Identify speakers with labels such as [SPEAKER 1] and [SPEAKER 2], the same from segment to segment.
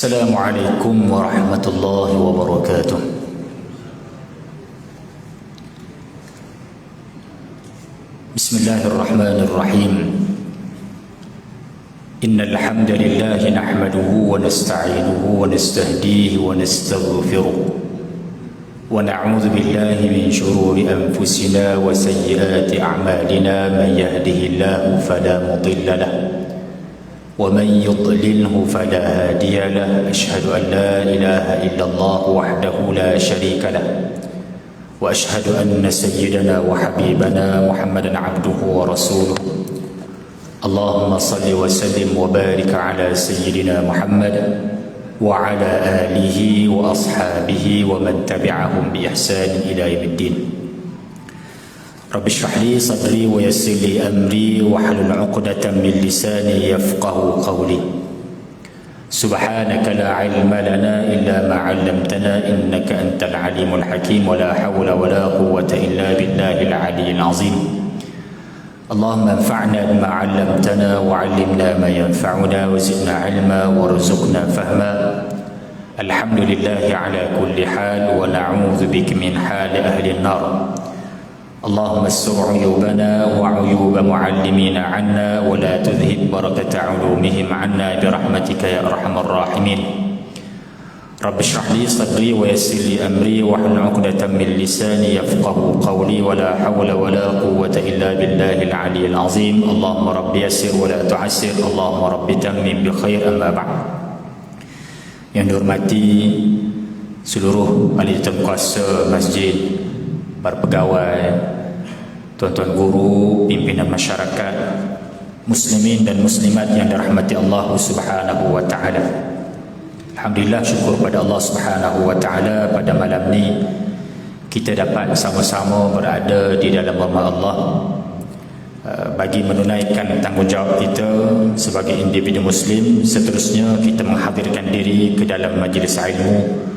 [SPEAKER 1] Assalamualaikum warahmatullahi wabarakatuh. Bismillahirrahmanirrahim. Innal hamdalillah nahmaduhu wa nasta'inuhu wa nastahdihi wa nastaghfiruh wa na'udzu billahi min shururi anfusina wa sayyiati a'malina. Man yahdihillahu fala mudilla lahu ومن يضلله فلا هادي له. أشهد أن لا إله إلا الله وحده لا شريك له وأشهد أن سيدنا وحبيبنا محمدا عبده ورسوله. اللهم صل وسلم وبارك على سيدنا محمد وعلى آله وأصحابه ومن تبعهم بإحسان إلى يوم الدين. رب اشرح لي صدري ويسر لي أمري واحلل عقدة من لساني يفقه قولي. سبحانك لا علم لنا إلا ما علمتنا إنك أنت العليم الحكيم. ولا حول ولا قوة إلا بالله العلي العظيم. اللهم انفعنا بما علمتنا وعلمنا ما ينفعنا وزدنا علما وارزقنا فهما. الحمد لله على كل حال ونعوذ بك من حال أهل النار. اللهم استر عيوبنا وعيوب معلمين عنا ولا تذهب بركة علومهم عنا برحمتك يا أرحم الراحمين. رب اشرح لي صدري ويسر لي أمري واحلل عقدة من لساني يفقه قولي. ولا حول ولا قوة إلا بالله العلي العظيم. اللهم رب يسر ولا تعسر. اللهم رب تمم بخير. أما بعد. Yang dihormati seluruh ahli kuasa masjid, para pegawai, tuan-tuan guru, pimpinan masyarakat, muslimin dan muslimat yang dirahmati Allah Subhanahu wa taala. Alhamdulillah, syukur pada Allah Subhanahu wa taala pada malam ni kita dapat sama-sama berada di dalam rumah Allah bagi menunaikan tanggungjawab kita sebagai individu muslim. Seterusnya kita menghadirkan diri ke dalam majlis ilmu.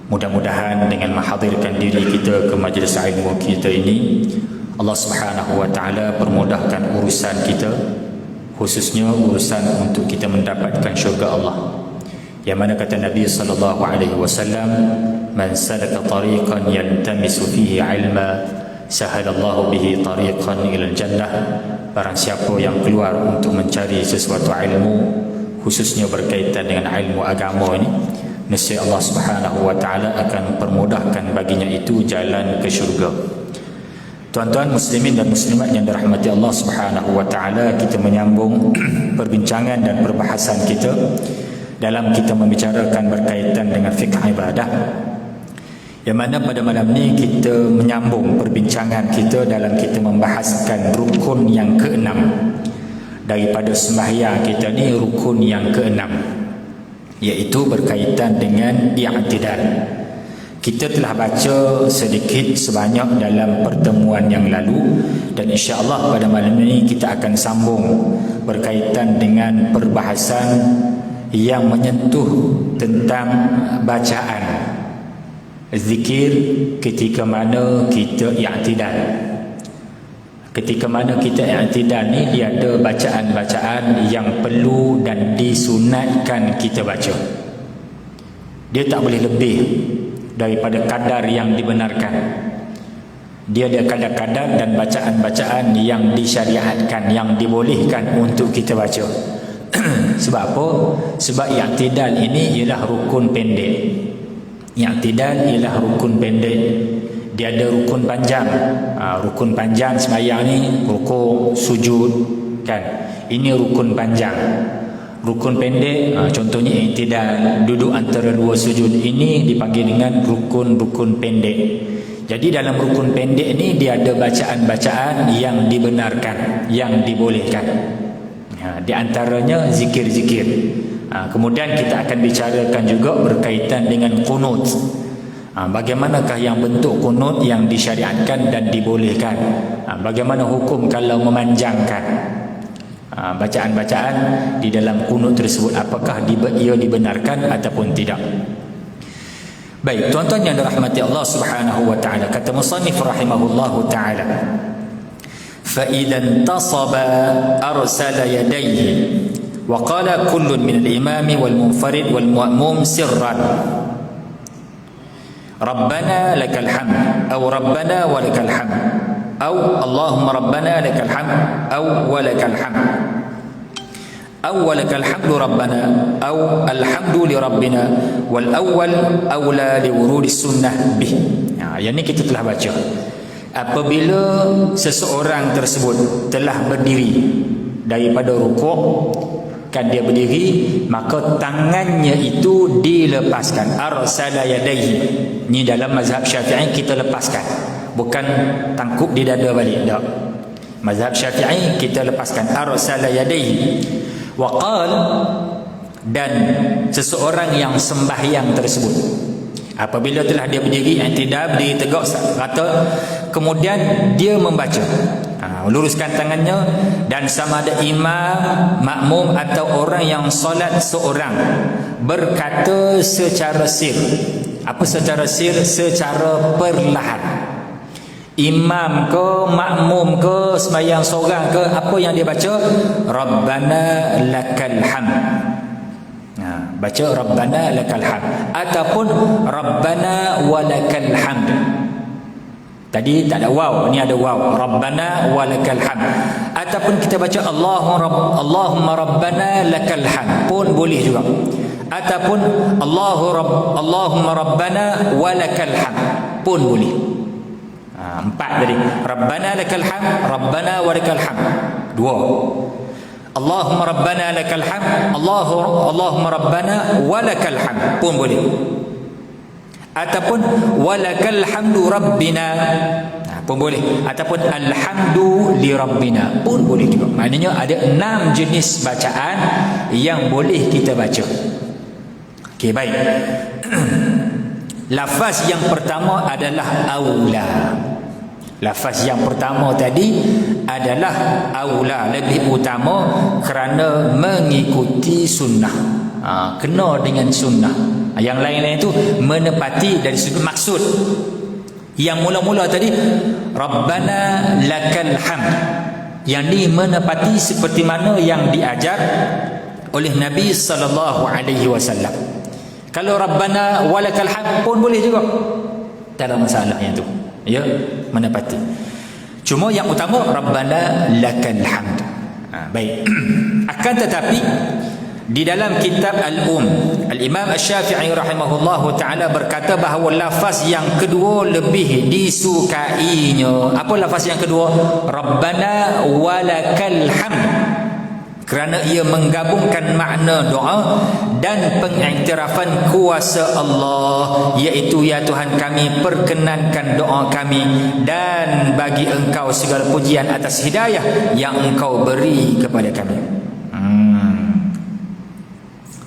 [SPEAKER 1] Mudah-mudahan dengan menghadirkan diri kita ke majlis ilmu kita ini, Allah Subhanahu wa taala permudahkan urusan kita, khususnya urusan untuk kita mendapatkan syurga Allah. Yang mana kata Nabi sallallahu alaihi wasallam, "Man salaka tariqan yaltamisu fihi 'ilma, sahalallahu bihi tariqan ila jannah." Barang siapa yang keluar untuk mencari sesuatu ilmu, khususnya berkaitan dengan ilmu agama ini, nescaya Allah Subhanahu wa taala akan permudahkan baginya itu jalan ke syurga. Tuan-tuan muslimin dan muslimat yang dirahmati Allah Subhanahu wa taala, kita menyambung perbincangan dan perbahasan kita dalam kita membicarakan berkaitan dengan fiqh ibadah. Yang mana pada malam ni kita menyambung perbincangan kita dalam kita membahaskan rukun yang keenam daripada sembahyang kita ni, rukun yang keenam, iaitu berkaitan dengan i'tidal. Kita telah baca sedikit sebanyak dalam pertemuan yang lalu, dan insya-Allah pada malam ini kita akan sambung berkaitan dengan perbahasan yang menyentuh tentang bacaan zikir ketika mana kita i'tidal. Ketika mana kita i'tidal ni, dia ada bacaan-bacaan yang perlu dan disunatkan kita baca. Dia tak boleh lebih daripada kadar yang dibenarkan. Dia ada kadar-kadar dan bacaan-bacaan yang disyariatkan, yang dibolehkan untuk kita baca. Sebab apa? Sebab i'tidal ini ialah rukun pendek. I'tidal ialah rukun pendek. Dia ada rukun panjang. Rukun panjang sembahyang ni rukuk, sujud, kan? Ini rukun panjang. Rukun pendek, contohnya i'tidal, duduk antara dua sujud, ini dipanggil dengan rukun-rukun pendek. Jadi dalam rukun pendek ni dia ada bacaan-bacaan yang dibenarkan, yang dibolehkan. Di antaranya zikir-zikir. Kemudian kita akan bicarakan juga berkaitan dengan qunut. Bagaimanakah yang bentuk qunut yang disyariatkan dan dibolehkan? Bagaimana hukum kalau memanjangkan bacaan-bacaan di dalam qunut tersebut? Apakah ia dibenarkan ataupun tidak? Baik, tuan-tuan yang dirahmati Allah Subhanahu wa taala, kata musannif rahimahullahu taala, fa idzan tasaba arsala yadayhi Wa qala kullun min al-imami wal munfarid wal mu'mum sirran Rabbana lakal hamd atau Rabbana walakal hamd atau Allahumma Rabbana lakal hamd atau walakal hamd atau walakal hamdu Rabbana atau alhamdu li Rabbina wal awwal awla li wurudis sunnah bih. Yang ni kita telah baca. Apabila seseorang tersebut telah berdiri daripada rukuk, kan dia berdiri, maka tangannya itu dilepaskan. Arsala yadayhi. Ni dalam mazhab Syafi'i kita lepaskan, bukan tangkup di dada balik, tak. Mazhab Syafi'i kita lepaskan. Arsala yadayhi. Wa qal, dan seseorang yang sembahyang tersebut apabila telah dia berdiri i'tidal, berdiri tegak rata, kemudian dia membaca, luruskan tangannya, dan sama ada imam, makmum atau orang yang solat seorang berkata secara sir. Apa secara sir? Secara perlahan. Imam ke, makmum ke, sembahyang seorang ke, apa yang dia baca? Rabbana lakal hamd. Baca Rabbana lakal hamd ataupun Rabbana walakal hamd. Tadi tak ada waw, ni ada waw. Rabbana walakal hamd. Ataupun kita baca Allahumma Rabbana lakal hamd pun boleh juga. Ataupun Allahumma Rabbana walakal hamd pun boleh. Empat tadi. Rabbana lakal hamd, Rabbana walakal hamd. Dua. Allahumma Rabbana lakal hamd, Allahumma Rabbana walakal hamd pun boleh. Ataupun walakal hamdu Rabbina pun boleh. Ataupun alhamdu li Rabbina pun boleh juga. Maknanya ada 6 jenis bacaan yang boleh kita baca. Okey, baik. Lafaz yang pertama adalah aula. Lafaz yang pertama tadi adalah aula, lebih utama kerana mengikuti sunnah. Kena dengan sunnah. Yang lain-lain itu menepati dari sudut maksud. Yang mula-mula tadi Rabbana lakal hamd, yang ni menepati seperti mana yang diajar oleh Nabi SAW. Kalau Rabbana walakal hamd pun boleh juga, tak ada masalah yang tu, ya, menepati. Cuma yang utama Rabbana lakal hamd. Baik. Akan tetapi di dalam kitab Al-Imam Asy-Syafi'i rahimahullahu ta'ala berkata bahawa lafaz yang kedua lebih disukainya. Apa lafaz yang kedua? Rabbana walakal hamd, kerana ia menggabungkan makna doa dan pengiktirafan kuasa Allah, iaitu ya Tuhan kami, perkenankan doa kami, dan bagi Engkau segala pujian atas hidayah yang Engkau beri kepada kami.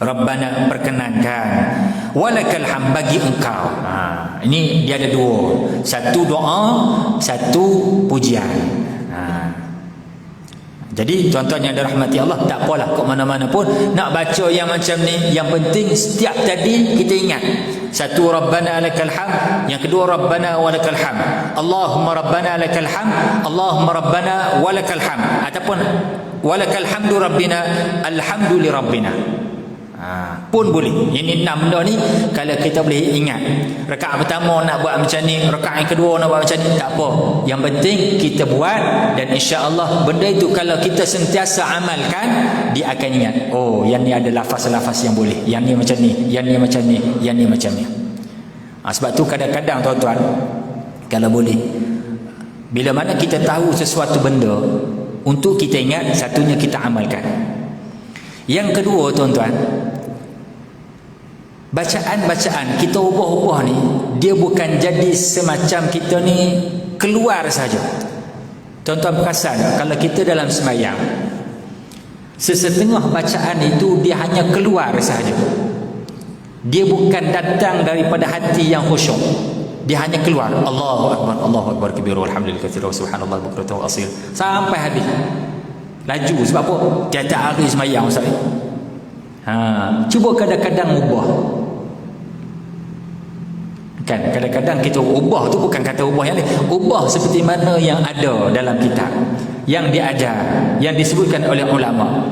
[SPEAKER 1] Rabbana, perkenankan, walakal hamd, bagi Engkau. Ini dia ada dua, satu doa, satu pujian. Jadi tuan-tuan yang dirahmati Allah, tak apalah kat mana-mana pun nak baca yang macam ni, yang penting setiap tadi kita ingat. Satu Rabbana lakal hamd, yang kedua Rabbana walakal hamd. Allahumma Rabbana lakal hamd, Allahumma Rabbana walakal hamd, ataupun walakal hamdu Rabbina, alhamdu li Rabbina. Pun boleh. Ini 6 benda ni kalau kita boleh ingat. Rakaat pertama nak buat macam ni, rakaat yang kedua nak buat macam ni, tak apa. Yang penting kita buat, dan insya-Allah benda itu kalau kita sentiasa amalkan, dia akan ingat, oh yang ni ada lafaz-lafaz yang boleh, yang ni macam ni, yang ni macam ni, yang ni macam ni. Sebab tu kadang-kadang tuan-tuan, kalau boleh, bila mana kita tahu sesuatu benda, untuk kita ingat, satunya kita amalkan. Yang kedua tuan-tuan, bacaan-bacaan kita ubah-ubah ni, dia bukan jadi semacam kita ni keluar saja. Tuan-tuan perasan kalau kita dalam sembahyang, sesetengah bacaan itu dia hanya keluar saja. Dia bukan datang daripada hati yang khusyuk. Dia hanya keluar. Allahu Akbar, Allahu Akbar kabir, walhamdulillah katsira, wa subhanallah bukratan wa asil, sampai habis. Laju. Sebab apa? Tiada hari sembahyang Ustaz. Cuba kadang-kadang ubah. Kan kadang-kadang kita ubah tu bukan kata ubah yang ni, ubah seperti mana yang ada dalam kitab, yang diajar, yang disebutkan oleh ulama.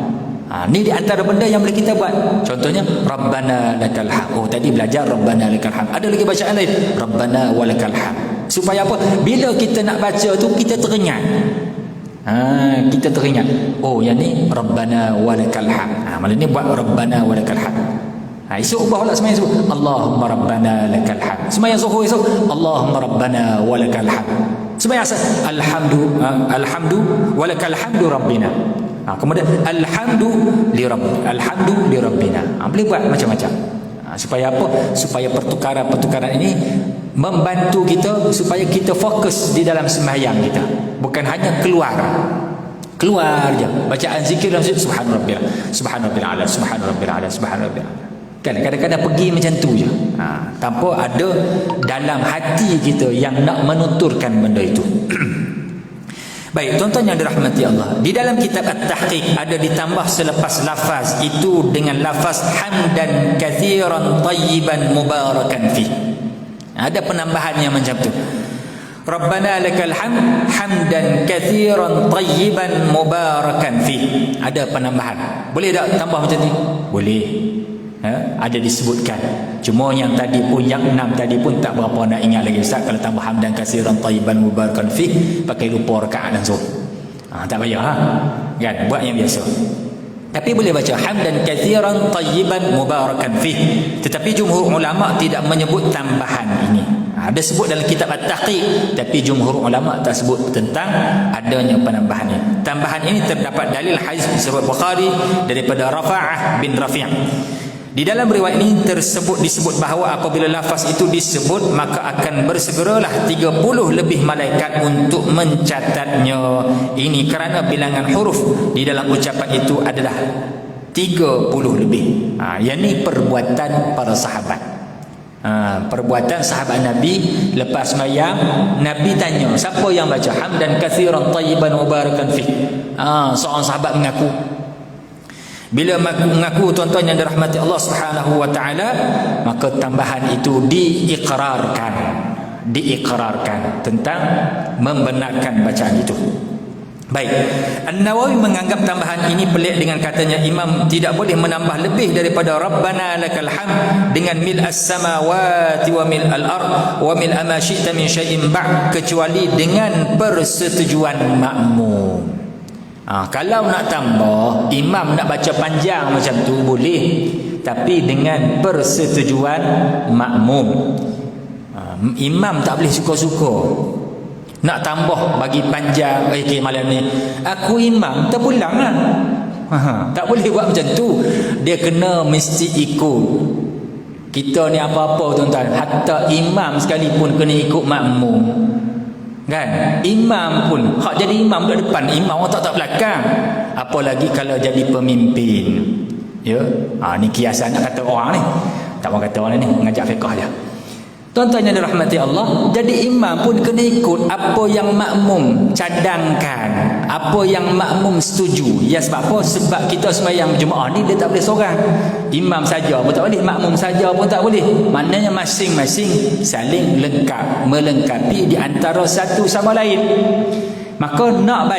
[SPEAKER 1] Ni di antara benda yang boleh kita buat. Contohnya Rabbana lakal hamd. Oh, tadi belajar Rabbana lakal hamd. Ada lagi bacaan lain, Rabbana walakal hamd. Supaya apa? Bila kita nak baca tu kita teringat. Kita teringat. Oh, yang ni Rabbana walakal hamd. Malam ni buat Rabbana walakal hamd. Esok ubah pula semayang esok, Allahumma Rabbana lakal hamd. Semayang zuhur esok, Allahumma Rabbana walakal hamd. Semayang asar, alhamdu walakal hamdu Rabbina. Kemudian alhamdu li Rabbina. Boleh buat macam-macam. Supaya apa? Supaya pertukaran-pertukaran ini membantu kita supaya kita fokus di dalam sembahyang kita. Bukan hanya keluar je bacaan zikir dalam subhan rabbil ala, subhan rabbil ala, subhan rabbil ala. Kan kadang-kadang pergi macam tu je, tanpa ada dalam hati kita yang nak menuturkan benda itu. Baik, tuan-tuan yang dirahmati Allah, di dalam kitab At-Tahqiq ada ditambah selepas lafaz itu dengan lafaz hamdan kathiran tayyiban mubarakan fi. Ada penambahan yang macam tu. Rabbana lakal hamd hamdan kathiran tayyiban mubarakan fi. Ada penambahan. Boleh tak tambah macam ni? Boleh. Ada disebutkan. Cuma yang tadi pun, yang 6 tadi pun tak berapa nak ingat lagi Ustaz. Kalau tambah hamdan katsiran tayyiban mubarakan fi, pakai lupa rakaat langsung. Tak payah kan, buat yang biasa. Tapi boleh baca hamdan katsiran tayyiban mubarakan fi. Tetapi jumhur ulama tidak menyebut tambahan ini. Ada sebut dalam kitab At-Tahqiq, tapi jumhur ulama tak sebut tentang adanya penambahan ini. Tambahan ini terdapat dalil hadis riwayat Bukhari daripada Rafa'ah bin Rafi'. Di dalam riwayat ini disebut bahawa apabila lafaz itu disebut, maka akan bersegeralah 30 lebih malaikat untuk mencatatnya. Ini kerana bilangan huruf di dalam ucapan itu adalah 30 lebih. Yang ini perbuatan para sahabat. Perbuatan sahabat Nabi lepas sembahyang, Nabi tanya, siapa yang baca hamdan katsiran tayyiban mubarakan fi? Seorang sahabat mengaku. Bila mengaku, tuan-tuan yang dirahmati Allah Subhanahu wa taala, maka tambahan itu diikrarkan tentang membenarkan bacaan itu. Baik, An-Nawawi menganggap tambahan ini pelik dengan katanya imam tidak boleh menambah lebih daripada Rabbana lakal hamd dengan mil as-samawati wa mil al-ard wa mil ma syi'ta min syai'in ba'd, kecuali dengan persetujuan makmum. Kalau nak tambah, imam nak baca panjang macam tu boleh, tapi dengan persetujuan makmum. Imam tak boleh suka-suka nak tambah bagi panjang. Malam ni aku imam terpulang lah. Tak boleh buat macam tu. Dia kena mesti ikut. Kita ni apa-apa tuan-tuan, hatta imam sekalipun kena ikut makmum. Kan? Imam pun hak jadi imam duduk depan, imam orang tak belakang. Apalagi kalau jadi pemimpin. Ya. Ni kiasan nak kata orang ni. Tak mau kata orang ni mengajak fiqh dia. Tuan-tuan yang dirahmati Allah, jadi imam pun kena ikut apa yang makmum cadangkan, apa yang makmum setuju. Ya, sebab apa? Sebab kita sembahyang Jumaat ni dia tak boleh seorang. Imam saja pun tak boleh, makmum saja pun tak boleh. Maknanya masing-masing saling melengkapi di antara satu sama lain. Maka nak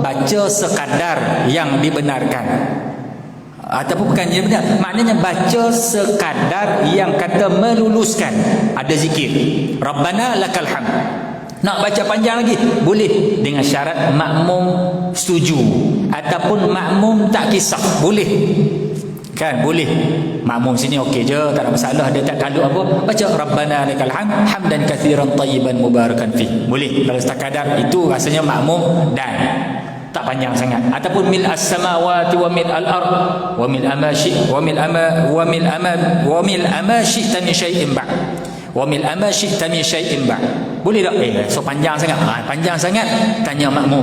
[SPEAKER 1] baca sekadar yang dibenarkan. Ataupun bukan yang benar, maknanya baca sekadar yang kata meluluskan. Ada zikir Rabbana lakal hamd, nak baca panjang lagi boleh, dengan syarat makmum setuju ataupun makmum tak kisah, boleh kan? Boleh, makmum sini okey je, tak ada masalah, dia tak takluk apa, baca Rabbana lakal hamd hamdan katsiran tayyiban mubarakan fi, boleh. Kalau sekadar itu rasanya makmum dan tak panjang sangat. Ataupun mil as-samawati wa mil al-ard wa mil amashi wa mil amashi min syai'in ba'd wa mil amashi min syai'in ba'd, boleh tak? So panjang sangat, panjang sangat, tanya makmum,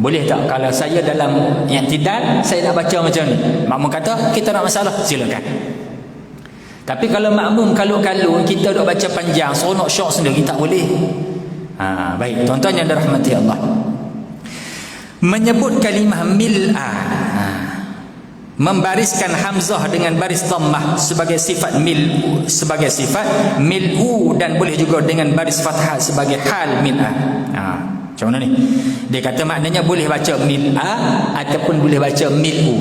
[SPEAKER 1] boleh tak kalau saya dalam yang tidak, saya nak baca macam ni? Makmum kata kita tak masalah, silakan. Tapi kalau makmum kalau kita duk baca panjang, seronok syok sendiri, tak boleh. Baik, tuan-tuan yang dirahmati Allah, menyebut kalimah mil'a, membariskan hamzah dengan baris dhammah sebagai sifat mil'u, dan boleh juga dengan baris fathah sebagai hal mil'a. Macam mana ni? Dia kata maknanya boleh baca mil'a ataupun boleh baca mil'u.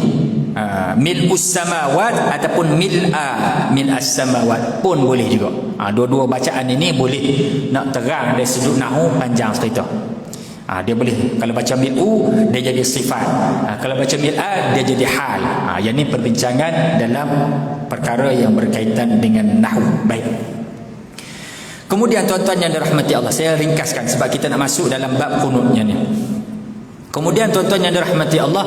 [SPEAKER 1] mil'us samawat ataupun mil'as samawat pun boleh juga. Dua-dua bacaan ini boleh nak terang dari sudut nahwu panjang cerita. Dia boleh, kalau baca mil'u dia jadi sifat, kalau baca mil'a dia jadi hal. Yang ini perbincangan dalam perkara yang berkaitan dengan nahwu. Baik. Kemudian tuan-tuan yang dirahmati Allah, saya ringkaskan sebab kita nak masuk dalam bab qunutnya ni. Kemudian tuan-tuan yang dirahmati Allah,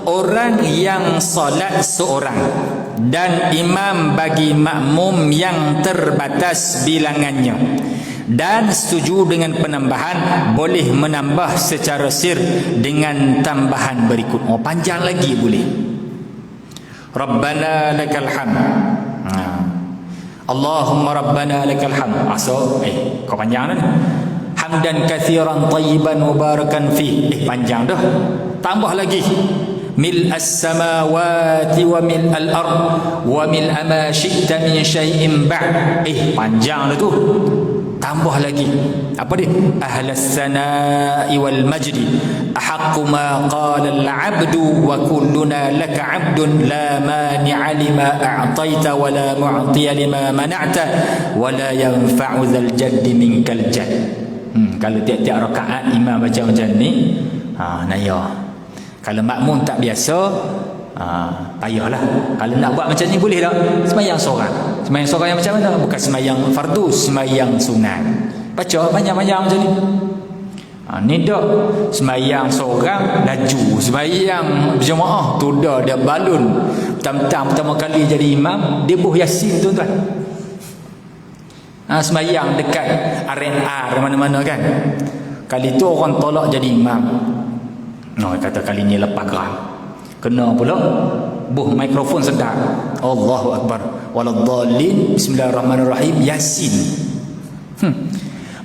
[SPEAKER 1] orang yang solat seorang dan imam bagi makmum yang terbatas bilangannya dan setuju dengan penambahan, boleh menambah secara sir dengan tambahan berikut. Panjang lagi boleh. Rabbana lakal hamd. Allahumma rabbana lakal hamd. Kau panjang dah. Hamdan katsiran tayyiban mubarakan fi. Panjang dah. Tambah lagi. Mil'as samawati wa mil'al ard wa mil'a ma syi'ta min syai'in ba'd. Panjang dah tu. Tambah lagi. Apa dia? Ahlas sana'i wal majdi ahaqqu ma qala al-'abdu wa kulluna laka 'abdun la mani'a lima a'taita wa la mu'tiya lima mana'ta wa la yanfa'u dzal jaddi minkal jadd. Kalau tiap-tiap rakaat imam baca macam ni, naya. Kalau makmum tak biasa, payahlah. Kalau nak buat macam ni boleh tak? Sembahyang seorang. Sembahyang seorang yang macam mana? Bukan sembahyang fardu, sembahyang sunat. Baca panjang-panjang macam ni. Ni tak sembahyang seorang laju, sembahyang berjemaah tu dah dia balun. Pertama kali jadi imam, dia buh yasin tuan-tuan. Sembahyang dekat R&R mana-mana kan. Kali tu orang tolak jadi imam. Kata kali ni lepas gerak. Kena pula buh mikrofon sedap. Allahu Akbar. Waladdallin. Bismillahirrahmanirrahim. Yasin.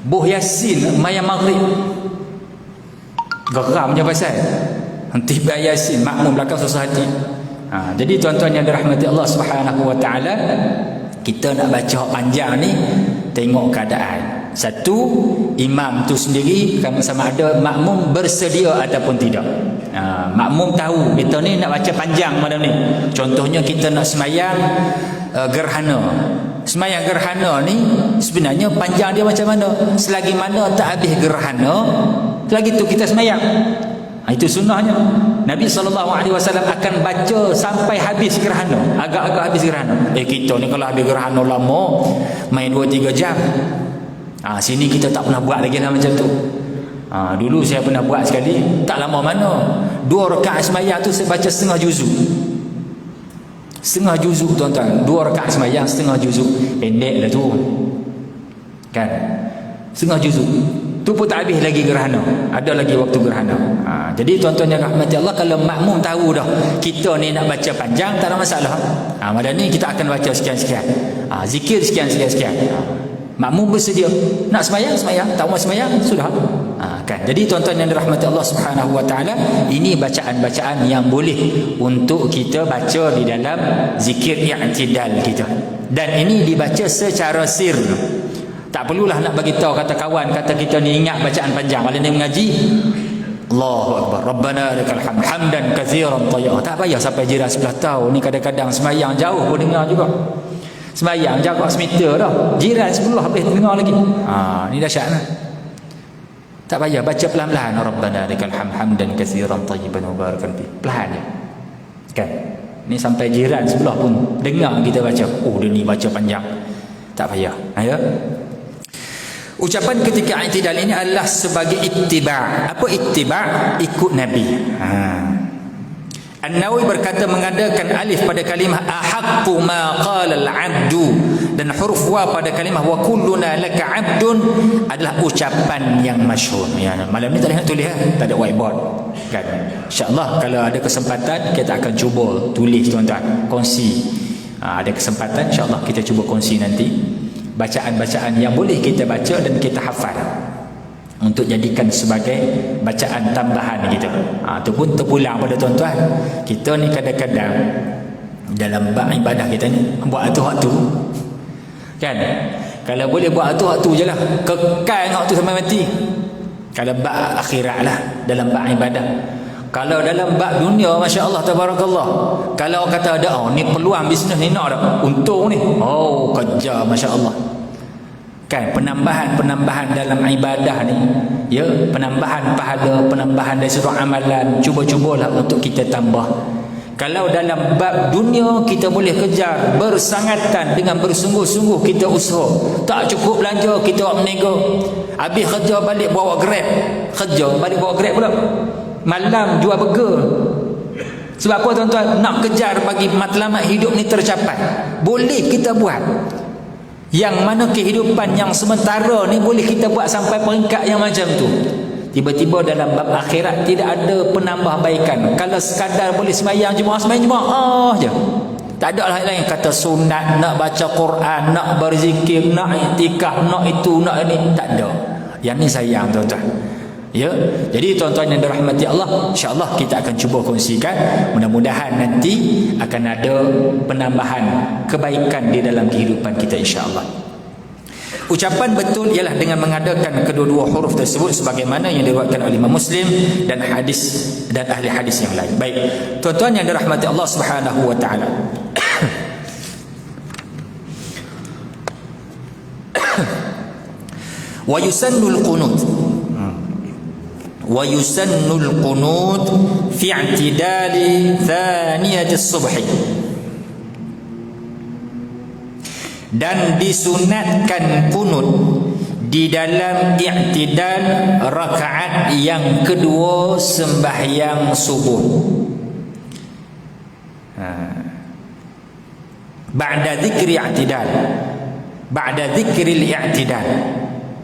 [SPEAKER 1] Buh Yasin mayang maghrib. Geram je pasal. Tiba Yasin, makmum belakang susah hati. Jadi tuan-tuan yang dirahmati Allah Subhanahu wa taala, kita nak baca panjang ni tengok keadaan. Satu, imam tu sendiri sama ada makmum bersedia ataupun tidak. Makmum tahu kita ni nak baca panjang malam ni. Contohnya kita nak semayang gerhana. Semayang gerhana ni sebenarnya panjang dia macam mana? Selagi mana tak habis gerhana, selagi tu kita semayang. Itu sunnahnya. Nabi SAW akan baca sampai habis gerhana, agak-agak habis gerhana. Kita ni kalau habis gerhana lama, main 2-3 jam. Sini kita tak pernah buat lagi lah macam tu. Dulu saya pernah buat sekali, tak lama mana. 2 rakaat sembahyang tu saya baca setengah juzuk. Setengah juzuk tuan-tuan. 2 rakaat sembahyang setengah juzuk. Pendek lah tu kan. Setengah juzuk. Tu pun tak habis lagi gerhana. Ada lagi waktu gerhana. Jadi tuan-tuan yang rahmati Allah, kalau makmum tahu dah kita ni nak baca panjang, tak ada masalah. Malam ni kita akan baca sekian-sekian. Zikir sekian-sekian. Makmum bersedia. Nak semayang, tak mau semayang, sudah. Kan. Jadi tuan-tuan yang dirahmati Allah Subhanahu wa taala, ini bacaan-bacaan yang boleh untuk kita baca di dalam zikir i'tidal kita. Dan ini dibaca secara sir. Tak perlulah nak bagi tahu kata kawan, kata kita ni ingat bacaan panjang. Kalau ni mengaji, Allahu Akbar, Rabbana lakal hamd, hamdan katsiran tayyiban. Tak payah sampai jiran sebelah tahu. Ni kadang-kadang semayang jauh pun dengar juga. Semayang jarak semeter dah, jiran sebelah boleh dengar lagi. Ni dahsyat lah. Tak payah, baca pelan-pelan. Rabbana lakal hamd, hamdan katsiran tayyiban mubarakan fi. Pelan je. Kan? Ni sampai jiran sebelah pun dengar kita baca. Dia ni baca panjang. Tak payah. Ya. Ucapan ketika i'tidal ini adalah sebagai ittiba'. Apa ittiba'? Ikut Nabi. An-Nawawi berkata mengadakan alif pada kalimah ahaqqu ma qala al-'abdu dan huruf wa pada kalimah wa kulluna laka 'abdun adalah ucapan yang masyhur. Malam ni tak boleh nak tulis, tak ada whiteboard kan. Insya-Allah kalau ada kesempatan kita akan cuba tulis tuan-tuan, kongsi. Ada kesempatan insya-Allah kita cuba kongsi nanti bacaan-bacaan yang boleh kita baca dan kita hafal untuk jadikan sebagai bacaan tambahan gitu. Itu pun terpulang pada tuan-tuan. Kita ni kadang-kadang dalam bab ibadah kita ni buat waktu kan. Kalau boleh buat waktu je lah, kekal dengan waktu sampai mati. Kalau bab akhirat lah, dalam bab ibadah Kalau dalam bab dunia, Masya Allah, tabarakallah, kalau kata ada, oh ni peluang bisnes ni, nak tak, untung ni, oh kejar, Masya Allah. Kan penambahan dalam ibadah ni, ya, penambahan pahala, penambahan dari sudut amalan, cuba-cubalah untuk kita tambah. Kalau dalam bab dunia kita boleh kejar bersangatan dengan bersungguh-sungguh kita usaha. Tak cukup belanja, kita buat meniaga. Habis kerja balik bawa Grab. Kerja balik bawa Grab pula. Malam jual burger. Sebab apa tuan-tuan? Nak kejar bagi matlamat hidup ni tercapai. Boleh kita buat. Yang mana kehidupan yang sementara ni boleh kita buat sampai peringkat yang macam tu. Tiba-tiba dalam bab akhirat tidak ada penambahbaikan. Kalau sekadar boleh sembahyang jemaah je. Tak ada lain kata sunat, nak baca Quran, nak berzikir, nak iktikaf, nak itu, nak ini, tak ada. Yang ni sayang tuan-tuan. Ya, jadi tuan-tuan yang dirahmati Allah, insya-Allah kita akan cuba kongsikan. Mudah-mudahan nanti akan ada penambahan kebaikan di dalam kehidupan kita, insya-Allah. Ucapan betul ialah dengan mengadakan kedua-dua huruf tersebut sebagaimana yang diriwayatkan oleh Imam Muslim dan hadis dan ahli hadis yang lain. Baik, tuan-tuan yang dirahmati Allah Subhanahu wa taala. Wa yusannul qunut. Wa yusannul qunut fi i'tidali thaniyati as-subhi. Dan disunatkan kunut di dalam i'tidal rakaat yang kedua sembahyang subuh. Ba'da dzikri i'tidal. Ba'da dzikril i'tidal.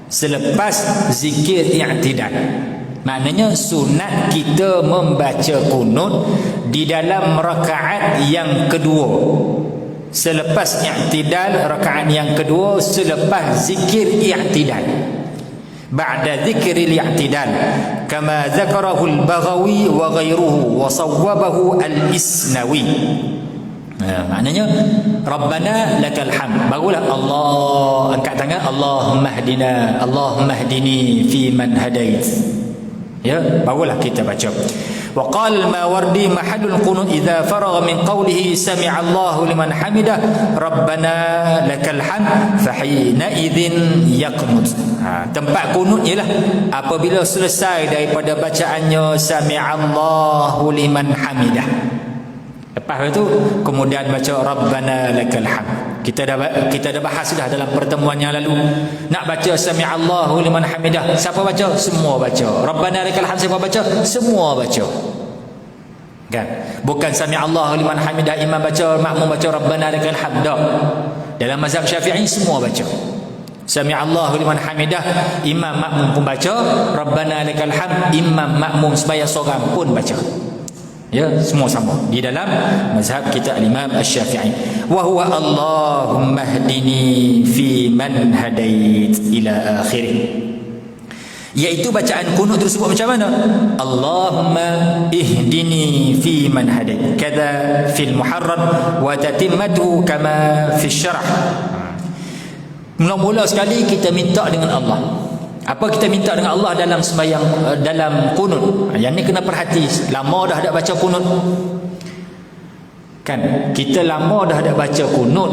[SPEAKER 1] Selepas zikir i'tidal. Maknanya sunat kita membaca kunut di dalam rakaat yang kedua. Selepas i'tidal rakaat yang kedua, selepas zikir i'tidal. Ba'da zikril i'tidal kama dzakarahu al-Baghawi wa ghairuhu wa sawwabahu al-Isnawi. Maknanya Rabbana lakal hamd. Barulah Allah angkat tangan, Allahumma hdina, Allahumma hdini fi man hadait. Ya, barulah kita baca. Wa qala al-Mawardi mahallul qunut idza faragha min qawlihi sami'a Allahu liman hamidah Rabbana lakal hamd fa hina idzin yaqnut. Tempat kunut ialah apabila selesai daripada bacaannya sami'a Allahu liman hamidah. Lepas itu kemudian baca Rabbana lakal hamd. Kita dah bahas dah dalam pertemuan yang lalu. Nak baca sami'allahu liman hamidah, siapa baca? Semua baca. Rabbana lakal hamd, siapa baca? Semua baca. Kan? Bukan sami'allahu liman hamidah imam baca, makmum baca Rabbana lakal hamd. Dalam mazhab Syafi'i semua baca. Sami'allahu liman hamidah, imam makmum pun baca, Rabbana lakal hamd, imam makmum sembahyang seorang pun baca. Ya, semua sama di dalam mazhab kita al-Imam Asy-Syafi'i. Wa huwa Allahumma hdini fi man hadait ila akhirih. Iaitu bacaan kunut tersebut macam mana? Allahumma ihdini fi man hadait. Kadza fil Muharrar wa tatimmatuhu kama fi syarah. Mula-mula sekali kita minta dengan Allah. Apa kita minta dengan Allah dalam sembahyang, dalam kunut? Yang ni kena perhati. Lama dah tak baca kunut. Kan? Kita lama dah tak baca kunut,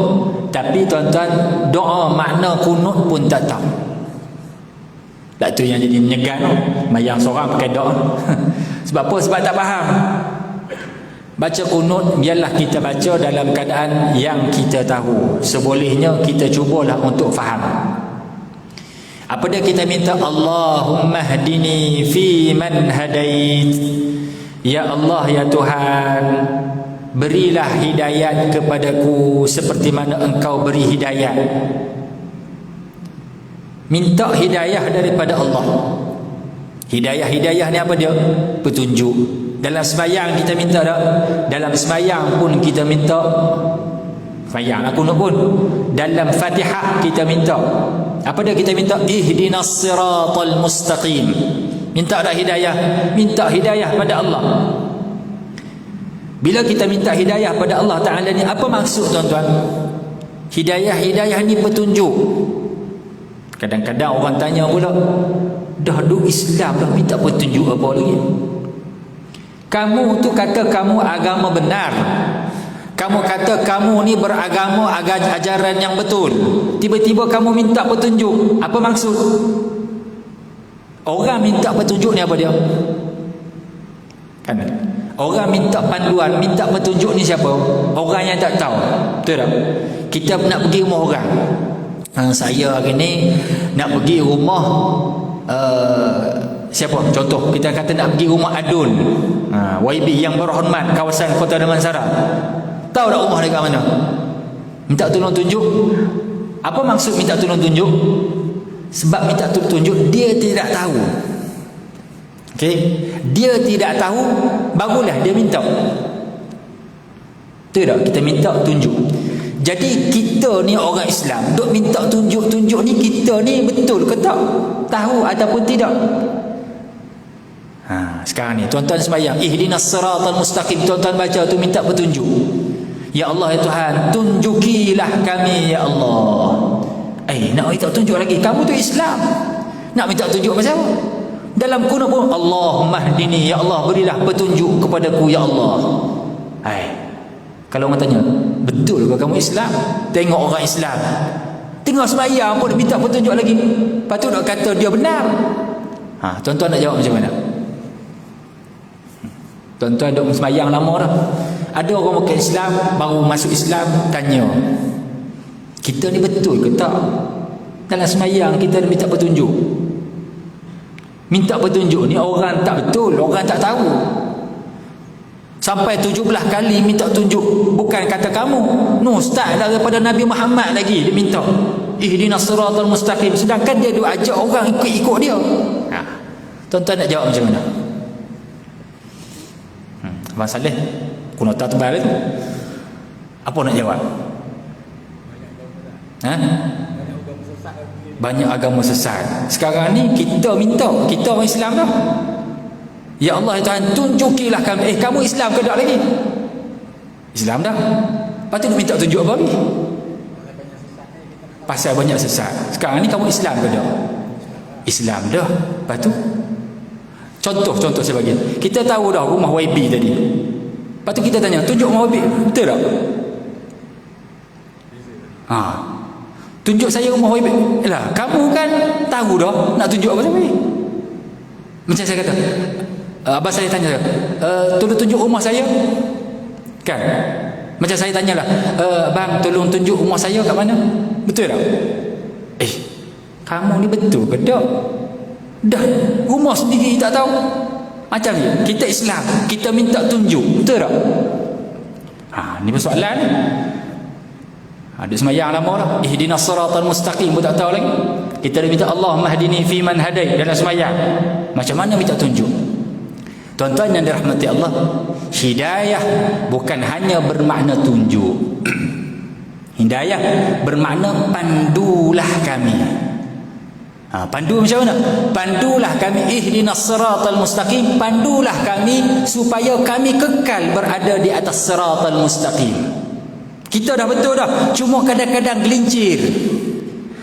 [SPEAKER 1] tapi tuan-tuan, doa makna kunut pun tak tahu. Tak tu yang jadi menyegan. Mayang seorang pakai doa. Sebab apa? Sebab tak faham. Baca kunut, biarlah kita baca dalam keadaan yang kita tahu. Sebolehnya kita cubalah untuk faham. Apa dia kita minta? Allahumma hdini fi man hadait. Ya Allah, ya Tuhan, berilah hidayat kepadaku seperti mana engkau beri hidayat. Minta hidayah daripada Allah. Hidayah ni apa dia? Petunjuk. Dalam sembahyang kita minta tak? Dalam sembahyang pun kita minta. Sembahyang aku nak pun. Dalam Fatihah kita minta. Apa dia kita minta? Ihdinas siratal mustaqim. Minta tak hidayah? Minta hidayah pada Allah. Bila kita minta hidayah pada Allah Ta'ala ni, apa maksud tuan-tuan? Hidayah ni petunjuk. Kadang-kadang orang tanya pula, dah duk Islam dah minta petunjuk apa lagi? Kamu tu kata kamu agama benar. Kamu kata kamu ni beragama ajaran yang betul. Tiba-tiba kamu minta petunjuk. Apa maksud? Orang minta petunjuk ni apa dia? Kan? Orang minta panduan, minta petunjuk ni siapa? Orang yang tak tahu. Betul tak? Kita nak pergi rumah orang. Saya hari ni nak pergi rumah siapa? Contoh, kita kata nak pergi rumah Adun, YB yang berhormat kawasan Kota Damansara. Tahu tak rumah dia kat mana? Minta tolong tunjuk. Apa maksud minta tolong tunjuk? Sebab minta tolong tunjuk dia tidak tahu. Okey, dia tidak tahu, bagulah dia minta. Betul tak? Kita minta tunjuk. Jadi kita ni orang Islam duk minta tunjuk-tunjuk ni, kita ni betul ke tak? Tahu ataupun tidak? Sekarang ni tuan-tuan sembahyang, ihdinas siratal mustaqim, tuan-tuan baca tu minta petunjuk. Ya Allah, ya Tuhan, tunjukilah kami, ya Allah. Nak minta tunjuk lagi, kamu tu Islam. Nak minta tunjuk macam apa? Dalam kunut pun, Allahumma hdini, ya Allah, berilah petunjuk kepadaku, ya Allah. Kalau orang tanya, betul ke kamu Islam? Tengok orang Islam tengok sembahyang pun minta petunjuk lagi. Lepas tu nak kata dia benar. Tuan-tuan nak jawab macam mana? Tuan-tuan duk sembahyang lama dah. Ada orang bukan Islam, baru masuk Islam, tanya, kita ni betul ke tak? Dalam sembahyang kita minta petunjuk. Minta petunjuk ni orang tak betul, orang tak tahu. Sampai 17 kali minta tunjuk. Bukan kata kamu, no, start daripada Nabi Muhammad lagi dia minta, ihdinas siratal mustaqim, sedangkan dia duk ajak orang ikut-ikut dia. Tuan-tuan nak jawab macam mana? Abang Saleh kunota tebal tu, apa nak jawab? Banyak agama sesat. Sekarang ni kita minta, kita orang Islam dah, ya Allah, ya Tuhan, tunjukilah kami. Kamu Islam ke tak lagi? Islam dah. Lepas tu minta tunjuk apa lagi? Pasal banyak sesat. Sekarang ni kamu Islam ke tak? Islam dah. Lepas tu contoh saya bagi. Kita tahu dah rumah YB tadi. Lepas tu kita tanya, tunjuk rumah YB, betul tak? Tunjuk saya rumah YB. Kamu kan tahu dah, nak tunjuk apa sampai? Macam saya kata, abang saya tanya, tolong tunjuk rumah saya. Kan? Macam saya tanyalah, bang, tolong tunjuk rumah saya kat mana? Betul tak? Kamu ni betul ke tak? Dah rumah sendiri tak tahu. Macam ni, kita Islam, kita minta tunjuk, betul tak? Ni persoalan ni. Ada sembahyang lama dah, ihdinas siratal mustaqim pun tak tahu lagi. Kita dah minta Allahumma hdini fi man hadait dalam sembahyang. Macam mana minta tunjuk? Tuan-tuan yang dirahmati Allah, hidayah bukan hanya bermakna tunjuk. Hidayah bermakna pandulah kami. Pandu macam mana? Pandulah kami, ihdinas siratal mustaqim, pandulah kami supaya kami kekal berada di atas siratal mustaqim. Kita dah betul dah, cuma kadang-kadang gelincir,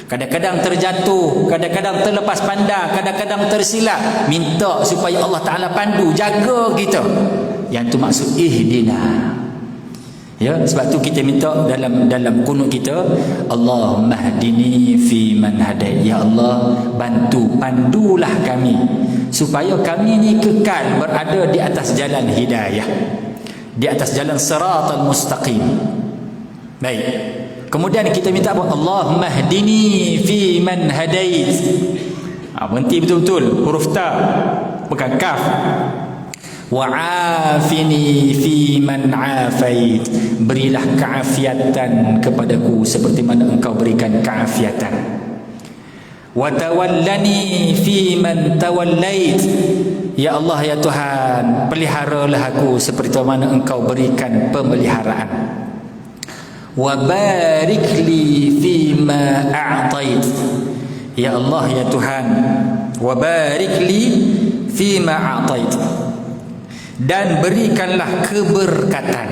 [SPEAKER 1] kadang-kadang terjatuh, kadang-kadang terlepas pandang, kadang-kadang tersilap. Minta supaya Allah Ta'ala pandu, jaga kita. Yang tu maksud ihdina. Ya, sebab tu kita minta dalam kunut kita, Allahumma hdini fi man hadait. Ya Allah, bantu, pandulah kami supaya kami ni kekal berada di atas jalan hidayah, di atas jalan siratal mustaqim. Baik. Kemudian kita minta apa? Allahumma hdini fi man hadait. Berhenti betul-betul huruf ta, bukan kaf. Wa afini fi man afait. Berilah keafiatan kepadaku seperti mana engkau berikan keafiatan. Wa tawallani fi man tawallait. Ya Allah, ya Tuhan, peliharalah aku seperti mana engkau berikan pemeliharaan. Wa barik li fi ma a'tait. Ya Allah, ya Tuhan, wa barik li fi ma a'tait, dan berikanlah keberkatan.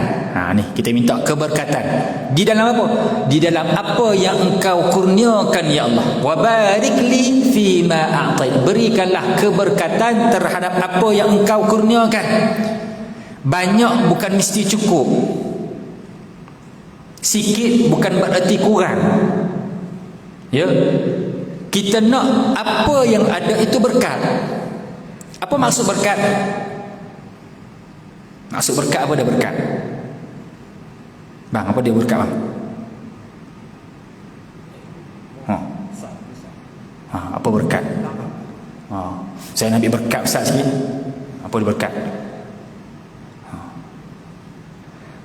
[SPEAKER 1] Ni kita minta keberkatan di dalam apa? Di dalam apa yang engkau kurniakan, ya Allah. Wa barik li fi ma a'tait, berikanlah keberkatan terhadap apa yang engkau kurniakan. Banyak bukan mesti cukup. Sikit bukan berarti kurang. Ya. Kita nak apa yang ada itu berkat. Apa maksud berkat? Maksud berkat apa dia berkat? Bang, apa dia berkat bang? Apa berkat? Saya nak ambil berkat Ustaz sikit. Apa dia berkat?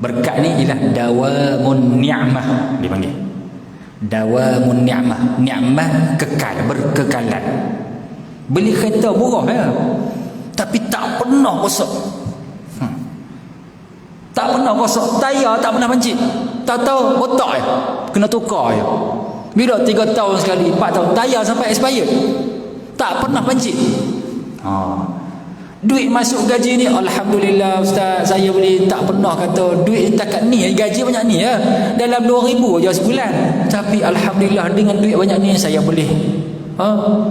[SPEAKER 1] Berkat ni ialah dawamun ni'mah dipanggil. Dawamun ni'mah. Ni'mah kekal, berkekalan. Beli kereta murah ya, tapi tak pernah rosak. Tak pernah rosak. Tayar tak pernah pancit. Tahu-tahu botak ya, kena tukar ya. Bila 3 tahun sekali, 4 tahun, tayar sampai expired. Tak pernah pancit. Duit masuk gaji ni, alhamdulillah Ustaz, saya boleh tak pernah kata duit takat ni, gaji banyak ni ya, dalam 2,000 je sebulan. Tapi alhamdulillah dengan duit banyak ni saya boleh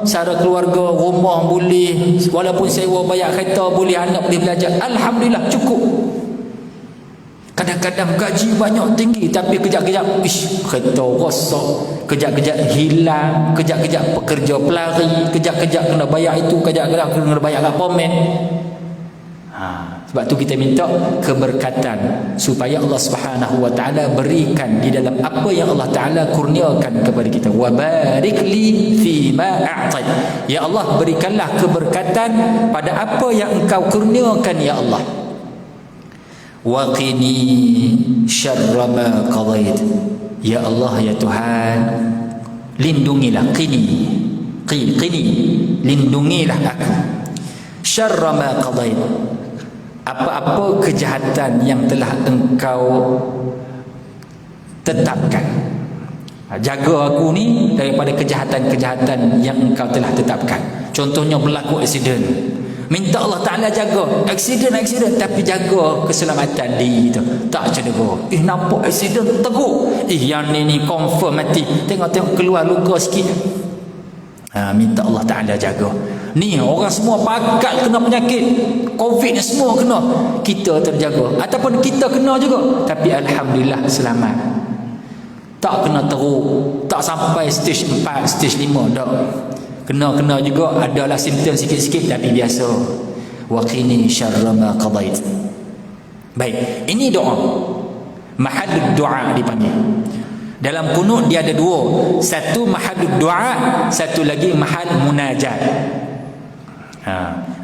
[SPEAKER 1] secara keluarga, rumah boleh, walaupun sewa bayar kereta boleh, anak boleh belajar, alhamdulillah cukup. Kadang-kadang gaji banyak tinggi tapi kejap-kejap kereta rosak, kejap-kejap hilang, kejap-kejap pekerja pelari, kejap-kejap kena bayar itu, kejap-kejap kena bayar apartmen. Sebab tu kita minta keberkatan supaya Allah Subhanahu wa taala berikan di dalam apa yang Allah taala kurniakan kepada kita. Wa barik li fi ma a'tait. Ya Allah, berikanlah keberkatan pada apa yang Engkau kurniakan ya Allah. Wa qini syarra ma qadait. Ya Allah ya Tuhan, lindungilah, qini lindungilah aku, syarra ma qadait, apa-apa kejahatan yang telah Engkau tetapkan. Jaga aku ni daripada kejahatan-kejahatan yang Engkau telah tetapkan. Contohnya berlaku aksiden, minta Allah Ta'ala jaga aksiden, tapi jaga keselamatan diri tu, tak cedera. Nampak aksiden teruk, yang ni confirm mati, tengok keluar luka sikit. Minta Allah Ta'ala jaga. Ni orang semua pakat kena penyakit COVID ni, semua kena, kita terjaga. Ataupun kita kena juga, tapi alhamdulillah selamat, tak kena teruk, tak sampai stage 4, stage 5 dah. Kena juga, adalah simptom sikit-sikit tapi biasa. Wa qini syarra ma qadait. Baik, ini doa. Mahallud doa dipanggil. Dalam kunut dia ada 2. Satu mahallud doa, satu lagi mahal munajat.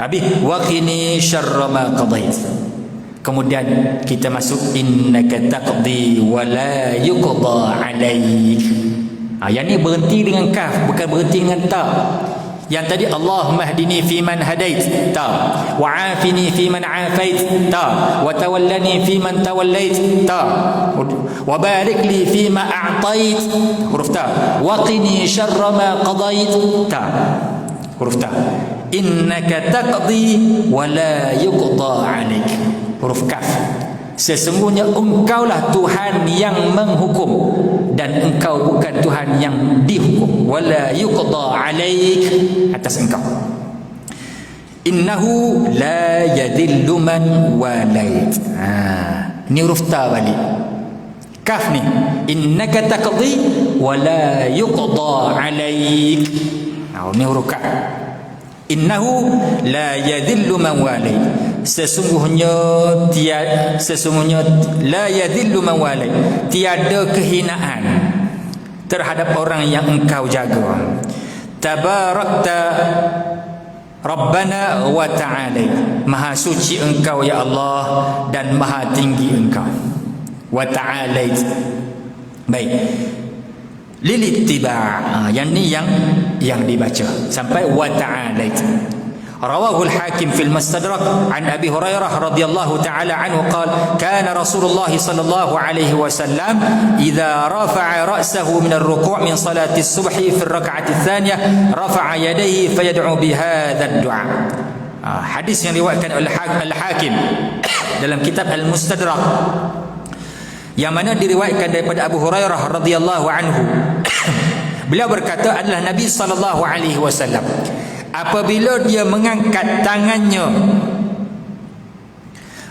[SPEAKER 1] Habis wa qini syarra ma qadait. Kemudian kita masuk innaka taqdi wa la yuqda alaik. Yang ni berhenti dengan kaf, bukan berhenti dengan ta. Yang tadi Allahumma hdini fiman hadait, ta. Wa afini fiman afait, ta. Wa tawallani fiman tawallait, ta. Wa barik li fima a'tait, huruf ta. Wa qini syarra ma qadait, ta, huruf ta. Innaka taqdi wa la yuqda alaik, huruf kaf. Sesungguhnya Engkaulah Tuhan yang menghukum dan Engkau bukan Tuhan yang dihukum. Wala yuqda alaik, atas Engkau. Innahu la yadhillu man walait. Ini huruf ta balik. Kaf ni, innaka taqdi wa la yuqda alaik. Ini huruf kaf. Innahu la yadhillu man walait. Sesungguhnya la yadhillu man walait, tiada kehinaan terhadap orang yang Engkau jaga. Tabarakta Rabbana wa ta'ala, maha suci Engkau ya Allah dan maha tinggi Engkau. Wa ta'ala. Baik, lilittiba', yang ni yang dibaca sampai wa ta'ala. رواه الحاكم في المستدرك عن أبي هريرة رضي الله تعالى عنه قال كان رسول الله صلى الله عليه وسلم إذا رفع رأسه من الركوع من صلاة الصبح في الركعة الثانية رفع يديه فيدعو بهذا الدعاء. Hadis yang diriwayatkan oleh Al-Hakim dalam kitab Al-Mustadrak, yang mana diriwayatkan daripada Abu Hurairah radhiyallahu anhu. Beliau berkata adalah Nabi sallallahu alaihi wasallam apabila dia mengangkat tangannya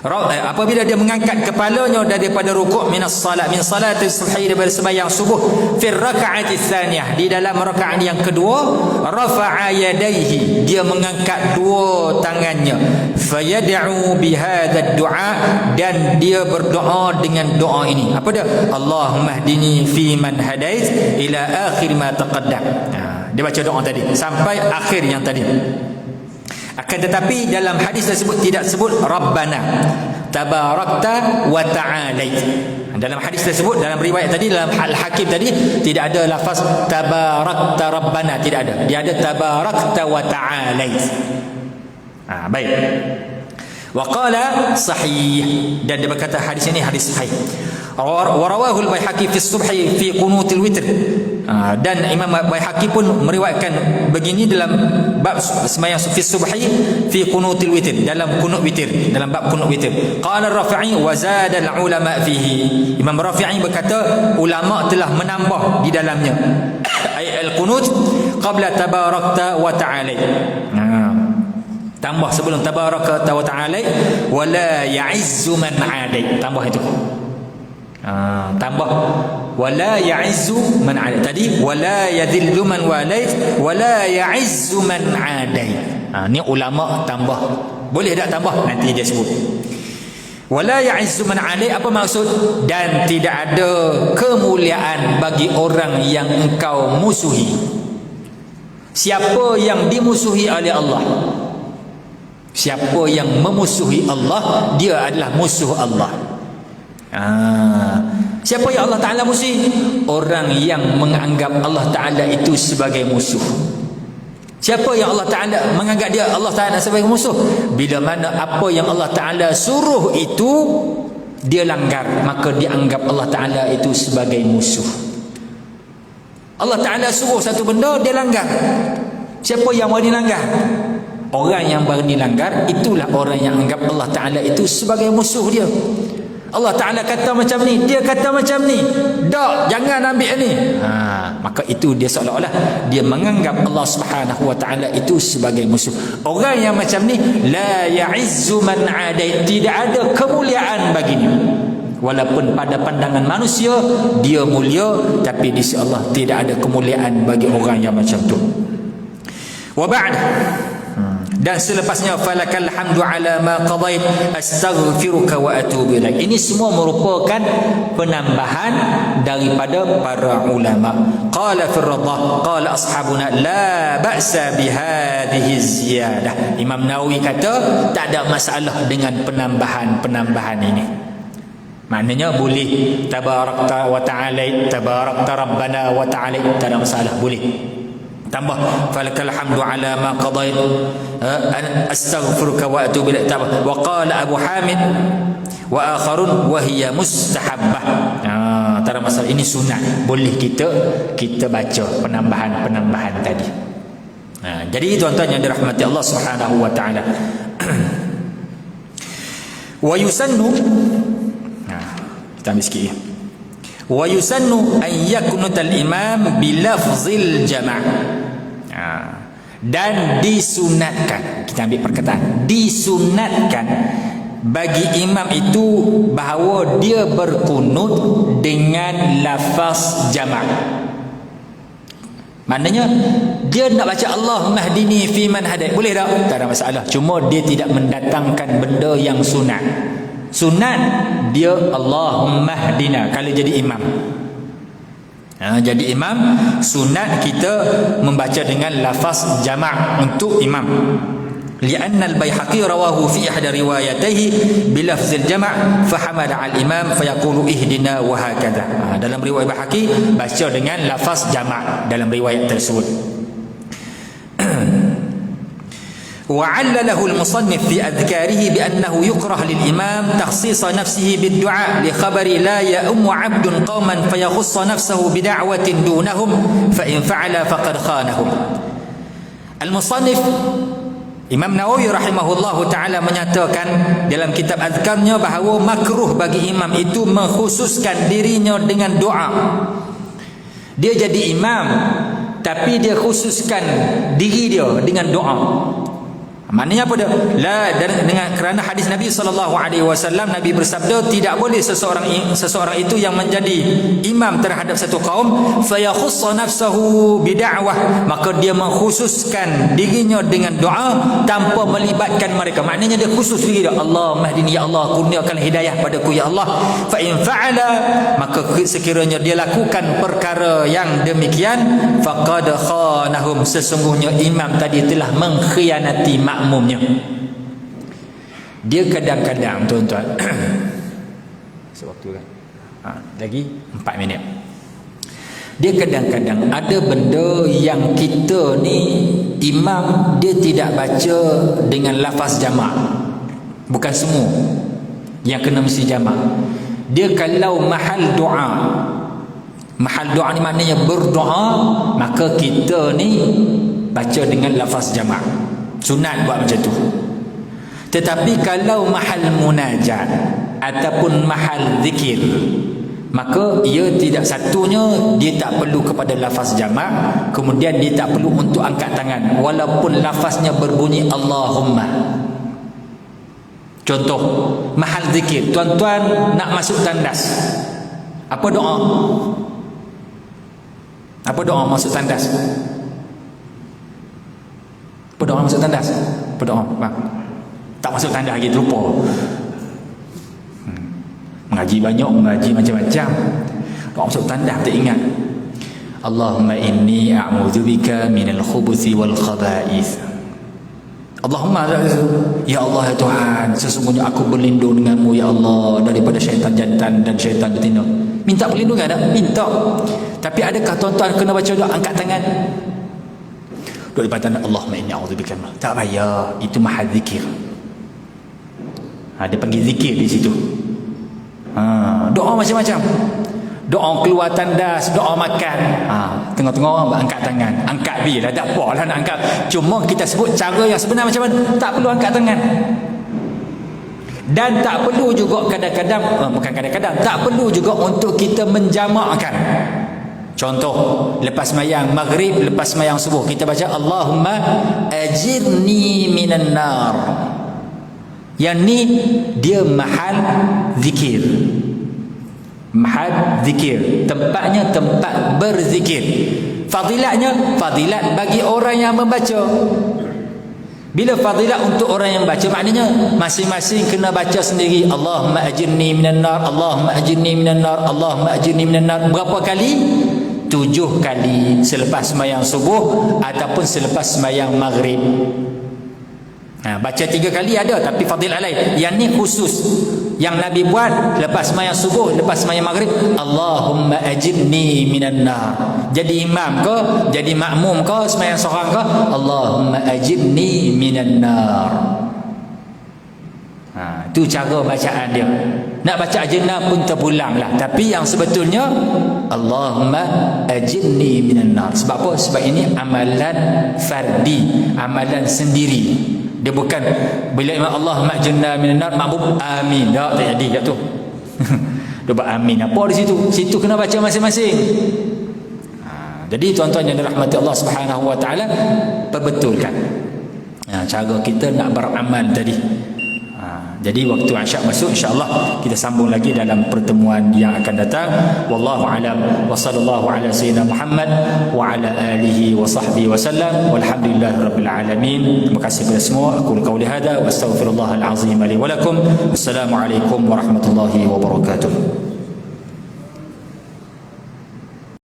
[SPEAKER 1] apabila dia mengangkat kepalanya daripada rukuk min salati subhi, daripada sembahyang subuh, fil raka'ati tsaniyah, di dalam rakaat yang kedua, rafa'a yadayhi, dia mengangkat dua tangannya, fayad'u bihadha du'a, dan dia berdoa dengan doa ini. Apa dia? Allahumma hdini fi man hadait ila akhir ma taqaddam. Dia baca doa tadi sampai akhir yang tadi. Akan tetapi dalam hadis tersebut tidak sebut Rabbana tabarakta wa ta'alait. Dalam hadis tersebut, dalam riwayat tadi, dalam Al-Hakim tadi, tidak ada lafaz tabarakta Rabbana, tidak ada. Dia ada tabarakta wa ta'alait. Baik. Wa qala sahih, dan dia berkata hadis ini hadis sahih. Wa rawahu al-Baihaqi fi subhi fi qunutil witr. Dan Imam Baihaqi pun meriwayatkan begini dalam bab sembahyang fi subhi fi qunutil witr, dalam qunut witir, dalam bab qunut witir. Qala Rafi'i wa zada al-ulama fihi. Imam Rafi'i berkata ulama telah menambah di dalamnya ay al-qunut qabla tabarakta wa ta'ala. Tambah sebelum tabarakta wa ta'ala, wala ya'izzu man 'adai. Tambah itu. Tambah wala ya'izzu man 'adai. Tadi wala yadhillu man walait wala ya'izzu man 'adai. Ni ulama tambah. Boleh tak tambah? Nanti dia sebut. Wala ya'izzu man 'adai, apa maksud? Dan tidak ada kemuliaan bagi orang yang engkau musuhi. Siapa yang dimusuhi oleh Allah, siapa yang memusuhi Allah, dia adalah musuh Allah. Siapa yang Allah Ta'ala musuhi? Orang yang menganggap Allah Ta'ala itu sebagai musuh. Siapa yang Allah Ta'ala menganggap dia Allah Ta'ala sebagai musuh? Bila mana apa yang Allah Ta'ala suruh itu dia langgar, maka dia anggap Allah Ta'ala itu sebagai musuh. Allah Ta'ala suruh satu benda, dia langgar. Siapa yang berani langgar? Orang yang berani langgar, itulah orang yang anggap Allah Ta'ala itu sebagai musuh dia. Allah Ta'ala kata macam ni, dia kata macam ni, tak, jangan ambil ni. Maka itu dia seolah-olah dia menganggap Allah Subhanahu wa Ta'ala itu sebagai musuh. Orang yang macam ni, la ya'izzu man 'adai, tidak ada kemuliaan baginya. Walaupun pada pandangan manusia dia mulia, tapi di sisi Allah tidak ada kemuliaan bagi orang yang macam tu. Wa ba'd, dan selepasnya, falakal hamdu ala ma qadait astaghfiruka wa atubu ilaik. Ini semua merupakan penambahan daripada para ulama. Qala fi ar-radah qala ashabuna la ba'sa bi hadhihi ziyadah. Imam Nawawi kata tak ada masalah dengan penambahan ini. Maknanya boleh tabarakta wa ta'ala, tabarakta rabbana wa ta'ala, tak ada masalah, boleh. Tambah falakal hamdu ala ma qadait astaghfiruka wa atubu ilaik. Wa qala Abu Hamid wa akharun wa hiya mustahabbah. Tak ada masalah, ini sunat, boleh kita baca penambahan tadi. Jadi tuan-tuan yang dirahmati Allah Subhanahu wa Ta'ala, wa yusannu, kita ambil sikit ya. Wa yusannu an yakunutal imam bilafzil jama'. Dan disunatkan, kita ambil perkataan, disunatkan bagi imam itu bahawa dia berkunut dengan lafaz jama'. Maknanya dia nak baca Allahumma hdini fi man hadait, boleh tak? Tak ada masalah. Cuma dia tidak mendatangkan benda yang sunat. Sunat dia Allahumma hdina kalau jadi imam. Jadi imam, sunat kita membaca dengan lafaz jama' untuk imam. Lianna al-Baihaqi rawahu fi ihda riwayatayhi bilafzil jama' fahamada al-imam fayaqulu ihdina wa hakadha. Dalam riwayat Baihaqi baca dengan lafaz jama' dalam riwayat tersebut. وعلله المصنف في أذكاره بأنه يكره للإمام تخصيص نفسه بالدعاء لخبر لا يؤم عبد قوما فيخص نفسه بدعوة دونهم فإن فعل فقد خانهم. المصنف Imam Nawawi rahimahullahu ta'ala menyatakan dalam kitab azkarnya bahawa makruh bagi imam itu mengkhususkan dirinya dengan doa. Dia jadi imam tapi dia khususkan diri dia dengan doa. Maknanya apa dia? Dengan kerana hadis Nabi SAW, Nabi bersabda, tidak boleh seseorang itu yang menjadi imam terhadap satu kaum, fayakhussa nafsahu bida'wah, maka dia mengkhususkan dirinya dengan doa tanpa melibatkan mereka. Maknanya dia khusus diri dia, Allah mahdini, ya Allah kurniakan hidayah padaku ya Allah. Fa in fa'ala, maka sekiranya dia lakukan perkara yang demikian, faqad khanahum, sesungguhnya imam tadi telah mengkhianati makmumnya. Dia kadang-kadang tuan-tuan sewaktu kan lagi 4 minit, dia kadang-kadang ada benda yang kita ni imam dia tidak baca dengan lafaz jamak. Bukan semua yang kena mesti jamak. Dia kalau mahal doa ni maknanya berdoa, maka kita ni baca dengan lafaz jamak. Sunat buat macam tu. Tetapi kalau mahal munajat ataupun mahal zikir, maka ia tidak, satunya dia tak perlu kepada lafaz jamak, kemudian dia tak perlu untuk angkat tangan walaupun lafaznya berbunyi Allahumma. Contoh mahal zikir, tuan-tuan nak masuk tandas, apa doa? Apa doa masuk tandas? Apa doa masuk tandas? Apa doa? Tak masuk tandas lagi, terlupa. Mengaji banyak, mengaji macam-macam, doa masuk tandas tak ingat. Allahumma inni a'udzubika minal khubuthi wal khaba'ith. Allahumma, ya Allah ya Tuhan, sesungguhnya aku berlindung denganmu ya Allah daripada syaitan jantan dan syaitan betina. Minta perlindungan tak? Minta. Tapi adakah tuan-tuan kena baca doa angkat tangan? Doa depan tangan, Allahumma inni a'udzubika. Tak payah, itu mahal zikir. Dia panggil zikir di situ. Doa macam-macam. Doa keluar tandas, doa makan. Tengok-tengok orang angkat tangan. Angkat bila tak apalah nak angkat. Cuma kita sebut cara yang sebenar macam mana. Tak perlu angkat tangan. Dan tak perlu juga kadang-kadang, bukan kadang-kadang, tak perlu juga untuk kita menjamakkan. Contoh, lepas sembahyang maghrib, lepas sembahyang subuh, kita baca Allahumma ajirni minan nar. Yang ni dia mahal zikir. Mahal zikir, tempatnya tempat berzikir. Fadilatnya fadilat bagi orang yang membaca. Bila fadilat untuk orang yang baca, maknanya masing-masing kena baca sendiri. Allahumma ajirni minan nar, Allahumma ajirni minan nar, Allahumma ajirni minan nar. Berapa kali? 7 kali selepas sembahyang subuh ataupun selepas sembahyang maghrib. Baca 3 kali ada, tapi fadilat lain. Yang ni khusus yang Nabi buat lepas sembahyang subuh, lepas sembahyang maghrib, Allahumma ajirni minan nar. Jadi imam ke, jadi makmum ke, sembahyang seorang ke, Allahumma ajirni minan nar. Itu cara bacaan dia. Nak baca ajirna pun terpulang lah, tapi yang sebetulnya Allahumma ajirni minan nar. Sebab apa? Sebab ini amalan fardi, amalan sendiri. Dia bukan bila imam Allahumma ajirna minan nar, makmum amin. Tak jadi kat tu. Dia buat amin apa di situ? Situ kena baca masing-masing. Jadi tuan-tuan yang dirahmati Allah Subhanahu wa taala, perbetulkan cara kita nak beramal tadi. Jadi waktu Isyak masuk, insya-Allah kita sambung lagi dalam pertemuan yang akan datang. Wallahu alam wa sallallahu ala sayyidina Muhammad wa ala alihi wa sahbihi wasallam. Walhamdulillahirabbil alamin. Terima kasih kepada semua. Aku qauli hada wa astaghfirullahal azim li wa lakum. Wassalamualaikum warahmatullahi wabarakatuh.